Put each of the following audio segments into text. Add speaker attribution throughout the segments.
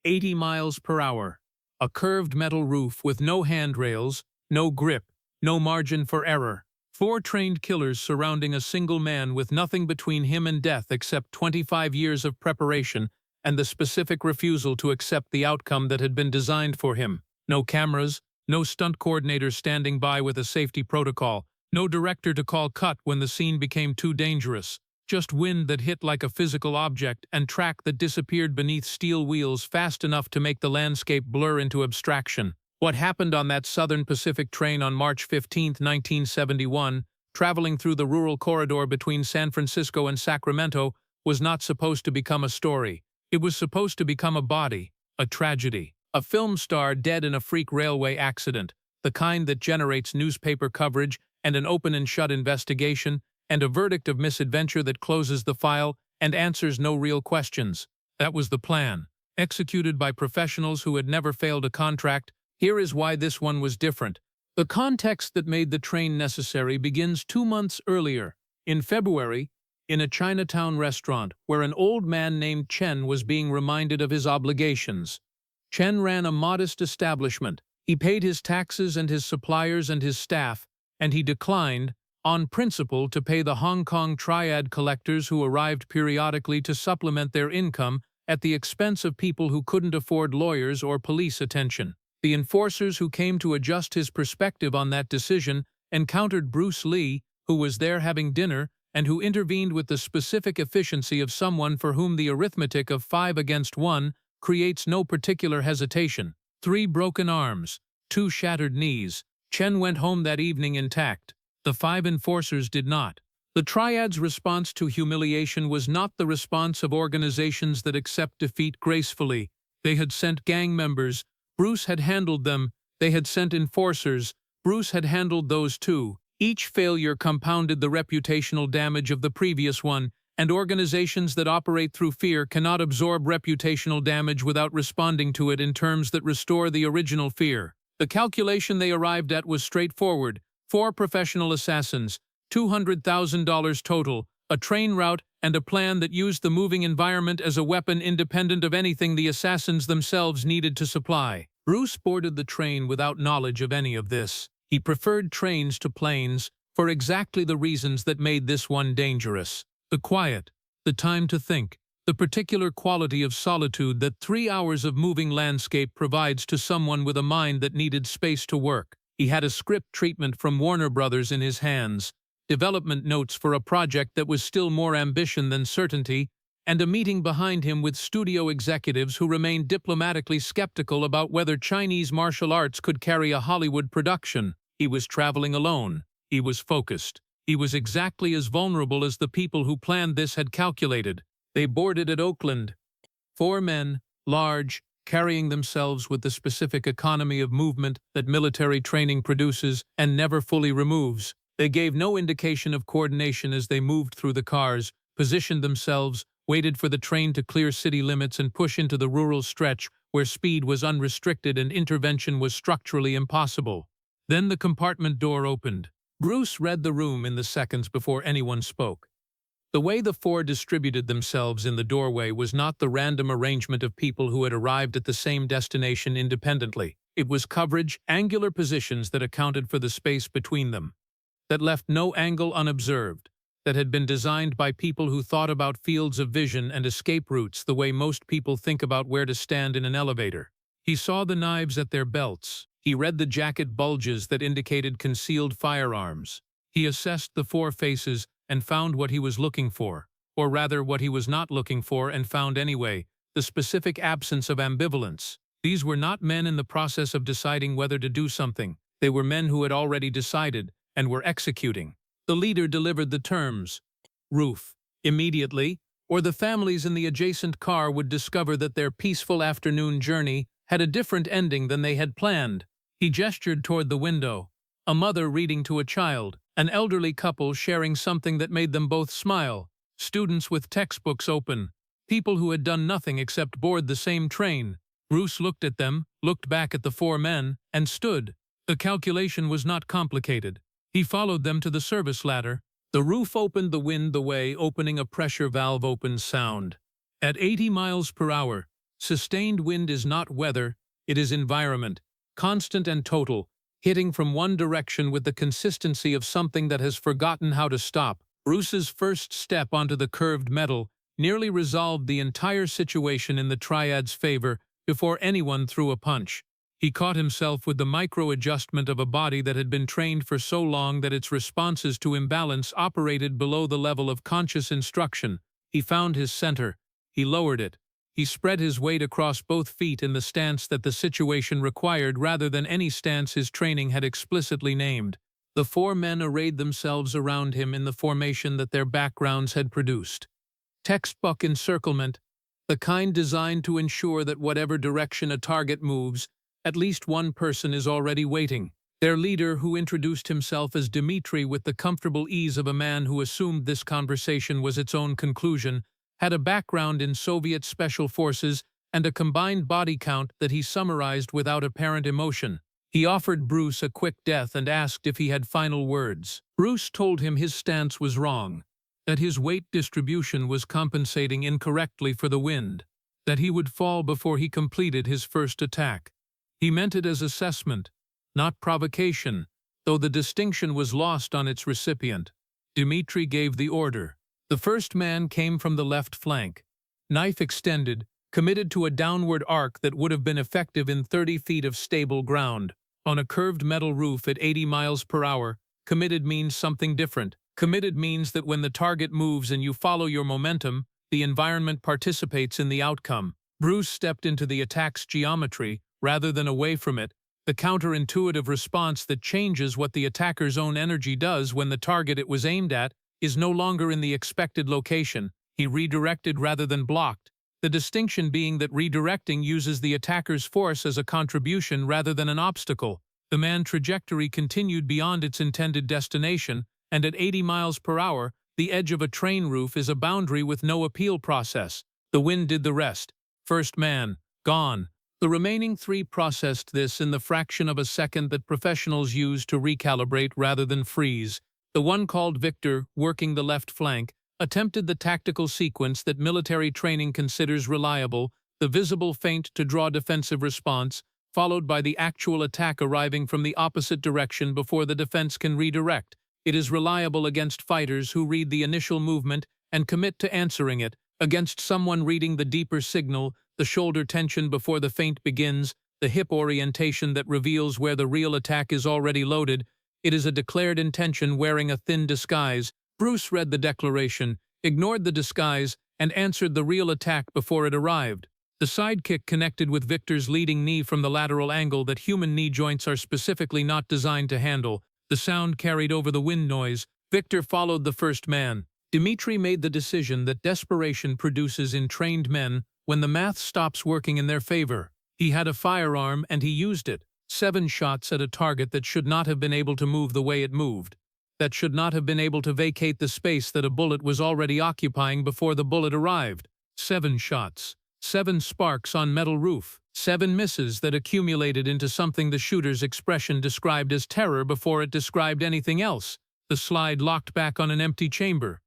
Speaker 1: 80 miles per hour. A curved metal roof with no handrails, no grip, no margin for error. 4 trained killers surrounding a single man with nothing between him and death except 25 years of preparation and the specific refusal to accept the outcome that had been designed for him. No cameras, no stunt coordinator standing by with a safety protocol, no director to call cut when the scene became too dangerous. Just wind that hit like a physical object and track that disappeared beneath steel wheels fast enough to make the landscape blur into abstraction. What happened on that Southern Pacific train on March 15, 1971, traveling through the rural corridor between San Francisco and Sacramento, was not supposed to become a story. It was supposed to become a body, a tragedy. A film star dead in a freak railway accident, the kind that generates newspaper coverage and an open and shut investigation, and a verdict of misadventure that closes the file and answers no real questions. That was the plan, executed by professionals who had never failed a contract. Here is why this one was different. The context that made the train necessary begins 2 months earlier, in February, in a Chinatown restaurant where an old man named Chen was being reminded of his obligations. Chen ran a modest establishment. He paid his taxes and his suppliers and his staff, and he declined, on principle, to pay the Hong Kong triad collectors who arrived periodically to supplement their income at the expense of people who couldn't afford lawyers or police attention. The enforcers who came to adjust his perspective on that decision encountered Bruce Lee, who was there having dinner, and who intervened with the specific efficiency of someone for whom the arithmetic of 5 against 1 creates no particular hesitation. 3 broken arms, 2 shattered knees. Chen went home that evening intact. The 5 enforcers did not. The triad's response to humiliation was not the response of organizations that accept defeat gracefully. They had sent gang members. Bruce had handled them. They had sent enforcers. Bruce had handled those too. Each failure compounded the reputational damage of the previous one, and organizations that operate through fear cannot absorb reputational damage without responding to it in terms that restore the original fear. The calculation they arrived at was straightforward. 4 professional assassins, $200,000 total, a train route, and a plan that used the moving environment as a weapon independent of anything the assassins themselves needed to supply. Bruce boarded the train without knowledge of any of this. He preferred trains to planes for exactly the reasons that made this one dangerous. The quiet, the time to think, the particular quality of solitude that 3 hours of moving landscape provides to someone with a mind that needed space to work. He had a script treatment from Warner Brothers in his hands, development notes for a project that was still more ambition than certainty, and a meeting behind him with studio executives who remained diplomatically skeptical about whether Chinese martial arts could carry a Hollywood production. He was traveling alone. He was focused. He was exactly as vulnerable as the people who planned this had calculated. They boarded at Oakland. 4 men, large, carrying themselves with the specific economy of movement that military training produces and never fully removes. They gave no indication of coordination as they moved through the cars, positioned themselves, waited for the train to clear city limits and push into the rural stretch where speed was unrestricted and intervention was structurally impossible. Then the compartment door opened. Bruce read the room in the seconds before anyone spoke. The way the 4 distributed themselves in the doorway was not the random arrangement of people who had arrived at the same destination independently. It was coverage, angular positions that accounted for the space between them, that left no angle unobserved, that had been designed by people who thought about fields of vision and escape routes the way most people think about where to stand in an elevator. He saw the knives at their belts. He read the jacket bulges that indicated concealed firearms. He assessed the 4 faces and found what he was looking for, or rather what he was not looking for and found anyway, the specific absence of ambivalence. These were not men in the process of deciding whether to do something. They were men who had already decided and were executing. The leader delivered the terms. Roof. Immediately, or the families in the adjacent car would discover that their peaceful afternoon journey had a different ending than they had planned. He gestured toward the window. A mother reading to a child, an elderly couple sharing something that made them both smile, students with textbooks open, people who had done nothing except board the same train. Bruce looked at them, looked back at the 4 men, and stood. The calculation was not complicated. He followed them to the service ladder. The roof opened the wind the way opening a pressure valve opens sound. At 80 miles per hour, Sustained wind is not weather, it is environment, constant and total, hitting from one direction with the consistency of something that has forgotten how to stop. Bruce's first step onto the curved metal nearly resolved the entire situation in the triad's favor before anyone threw a punch. He caught himself with the micro-adjustment of a body that had been trained for so long that its responses to imbalance operated below the level of conscious instruction. He found his center. He lowered it. He spread his weight across both feet in the stance that the situation required rather than any stance his training had explicitly named. The four men arrayed themselves around him in the formation that their backgrounds had produced. Textbook encirclement, the kind designed to ensure that whatever direction a target moves, at least one person is already waiting. Their leader, who introduced himself as Dmitri with the comfortable ease of a man who assumed this conversation was its own conclusion, had a background in Soviet special forces and a combined body count that he summarized without apparent emotion. He offered Bruce a quick death and asked if he had final words. Bruce told him his stance was wrong, that his weight distribution was compensating incorrectly for the wind, that he would fall before he completed his first attack. He meant it as assessment, not provocation, though the distinction was lost on its recipient. Dmitri gave the order. The first man came from the left flank, knife extended, committed to a downward arc that would have been effective in 30 feet of stable ground. On a curved metal roof at 80 miles per hour, committed means something different. Committed means that when the target moves and you follow your momentum, the environment participates in the outcome. Bruce stepped into the attack's geometry, rather than away from it, the counterintuitive response that changes what the attacker's own energy does when the target it was aimed at is no longer in the expected location. He redirected rather than blocked, the distinction being that redirecting uses the attacker's force as a contribution rather than an obstacle. The man's trajectory continued beyond its intended destination, and at 80 miles per hour, the edge of a train roof is a boundary with no appeal process. The wind did the rest. First man, gone. The remaining three processed this in the fraction of a second that professionals use to recalibrate rather than freeze. The one called Victor, working the left flank, attempted the tactical sequence that military training considers reliable, the visible feint to draw defensive response, followed by the actual attack arriving from the opposite direction before the defense can redirect. It is reliable against fighters who read the initial movement and commit to answering it, against someone reading the deeper signal, the shoulder tension before the feint begins, the hip orientation that reveals where the real attack is already loaded. It is a declared intention wearing a thin disguise. Bruce read the declaration, ignored the disguise, and answered the real attack before it arrived. The sidekick connected with Victor's leading knee from the lateral angle that human knee joints are specifically not designed to handle. The sound carried over the wind noise. Victor followed the first man. Dmitri made the decision that desperation produces in trained men when the math stops working in their favor. He had a firearm and he used it. 7 shots at a target that should not have been able to move the way it moved. That should not have been able to vacate the space that a bullet was already occupying before the bullet arrived. 7 shots. 7 sparks on metal roof. 7 misses that accumulated into something the shooter's expression described as terror before it described anything else. The slide locked back on an empty chamber.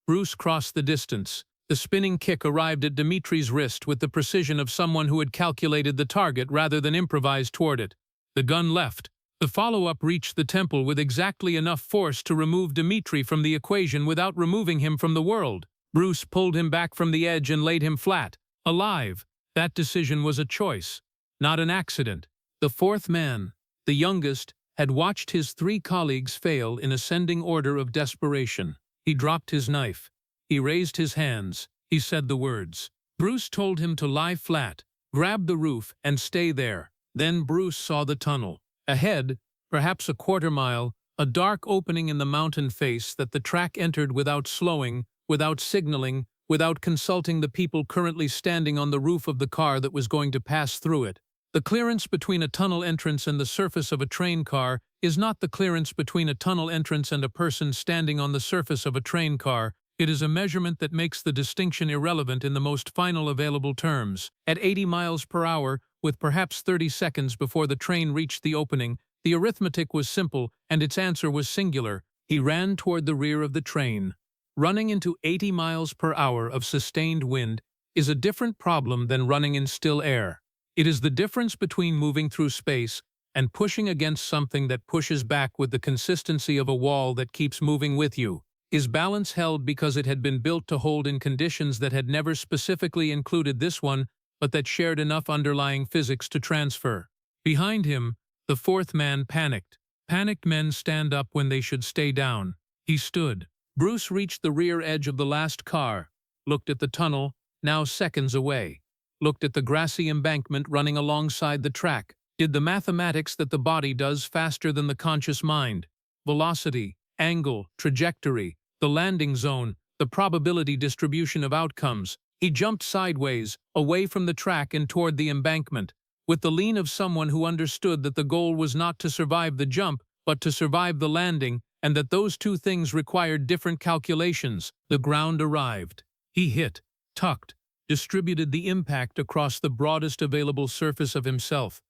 Speaker 1: Bruce crossed the distance. The spinning kick arrived at Dmitri's wrist with the precision of someone who had calculated the target rather than improvised toward it. The gun left. The follow-up reached the temple with exactly enough force to remove Dmitri from the equation without removing him from the world. Bruce pulled him back from the edge and laid him flat, alive. That decision was a choice, not an accident. The fourth man, the youngest, had watched his 3 colleagues fail in ascending order of desperation. He dropped his knife. He raised his hands. He said the words. Bruce told him to lie flat, grab the roof, and stay there. Then Bruce saw the tunnel. Ahead, perhaps a quarter mile, a dark opening in the mountain face that the track entered without slowing, without signaling, without consulting the people currently standing on the roof of the car that was going to pass through it. The clearance between a tunnel entrance and the surface of a train car is not the clearance between a tunnel entrance and a person standing on the surface of a train car. It is a measurement that makes the distinction irrelevant in the most final available terms. At 80 miles per hour, with perhaps 30 seconds before the train reached the opening, the arithmetic was simple and its answer was singular. He ran toward the rear of the train. Running into 80 miles per hour of sustained wind, is a different problem than running in still air. It is the difference between moving through space and pushing against something that pushes back with the consistency of a wall that keeps moving with you. His balance held because it had been built to hold in conditions that had never specifically included this one, but that shared enough underlying physics to transfer. Behind him, the fourth man panicked. Panicked men stand up when they should stay down. He stood. Bruce reached the rear edge of the last car, looked at the tunnel, now seconds away, looked at the grassy embankment running alongside the track, did the mathematics that the body does faster than the conscious mind. Velocity, angle, trajectory, the landing zone, the probability distribution of outcomes. He jumped sideways, away from the track and toward the embankment, with the lean of someone who understood that the goal was not to survive the jump, but to survive the landing, and that those two things required different calculations. The ground arrived. He hit, tucked, distributed the impact across the broadest available surface of himself,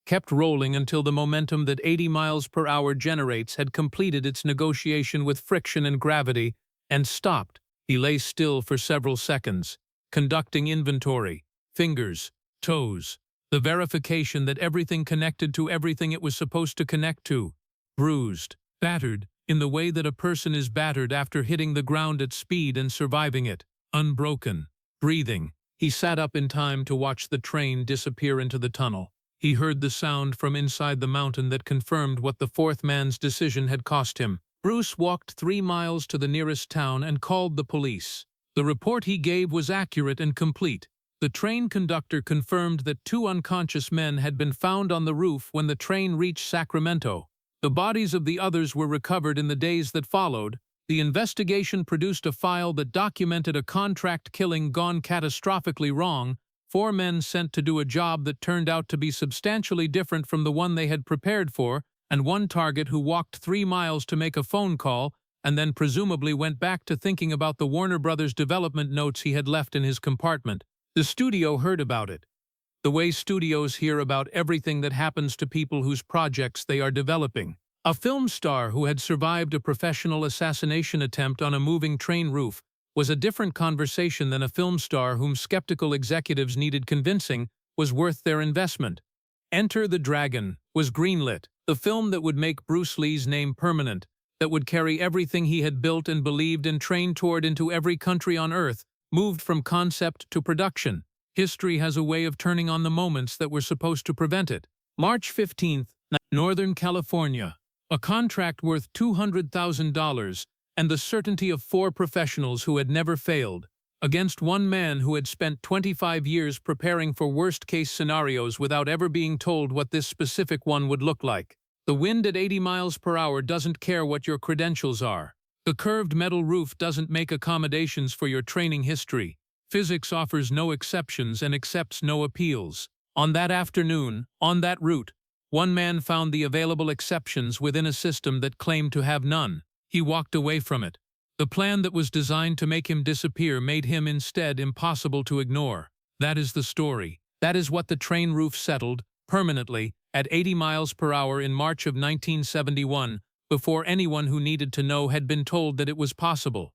Speaker 1: kept rolling until the momentum that 80 miles per hour generates had completed its negotiation with friction and gravity, and stopped. He lay still for several seconds, conducting inventory, fingers, toes, the verification that everything connected to everything it was supposed to connect to. Bruised, battered, in the way that a person is battered after hitting the ground at speed and surviving it. Unbroken, breathing. He sat up in time to watch the train disappear into the tunnel. He heard the sound from inside the mountain that confirmed what the fourth man's decision had cost him. Bruce walked 3 miles to the nearest town and called the police. The report he gave was accurate and complete. The train conductor confirmed that 2 unconscious men had been found on the roof when the train reached Sacramento. The bodies of the others were recovered in the days that followed. The investigation produced a file that documented a contract killing gone catastrophically wrong, 4 men sent to do a job that turned out to be substantially different from the one they had prepared for, and 1 target who walked 3 miles to make a phone call and then presumably went back to thinking about the Warner Brothers development notes he had left in his compartment. The studio heard about it. The way studios hear about everything that happens to people whose projects they are developing. A film star who had survived a professional assassination attempt on a moving train roof was a different conversation than a film star whom skeptical executives needed convincing was worth their investment. Enter the Dragon was greenlit, the film that would make Bruce Lee's name permanent, that would carry everything he had built and believed and trained toward into every country on Earth, moved from concept to production. History has a way of turning on the moments that were supposed to prevent it. March 15th, Northern California. A contract worth $200,000 and the certainty of 4 professionals who had never failed, against 1 man who had spent 25 years preparing for worst-case scenarios without ever being told what this specific one would look like. The wind at 80 miles per hour doesn't care what your credentials are. The curved metal roof doesn't make accommodations for your training history. Physics offers no exceptions and accepts no appeals. On that afternoon, on that route, 1 man found the available exceptions within a system that claimed to have none. He walked away from it. The plan that was designed to make him disappear made him instead impossible to ignore. That is the story. That is what the train roof settled, permanently, at 80 miles per hour in March of 1971, before anyone who needed to know had been told that it was possible.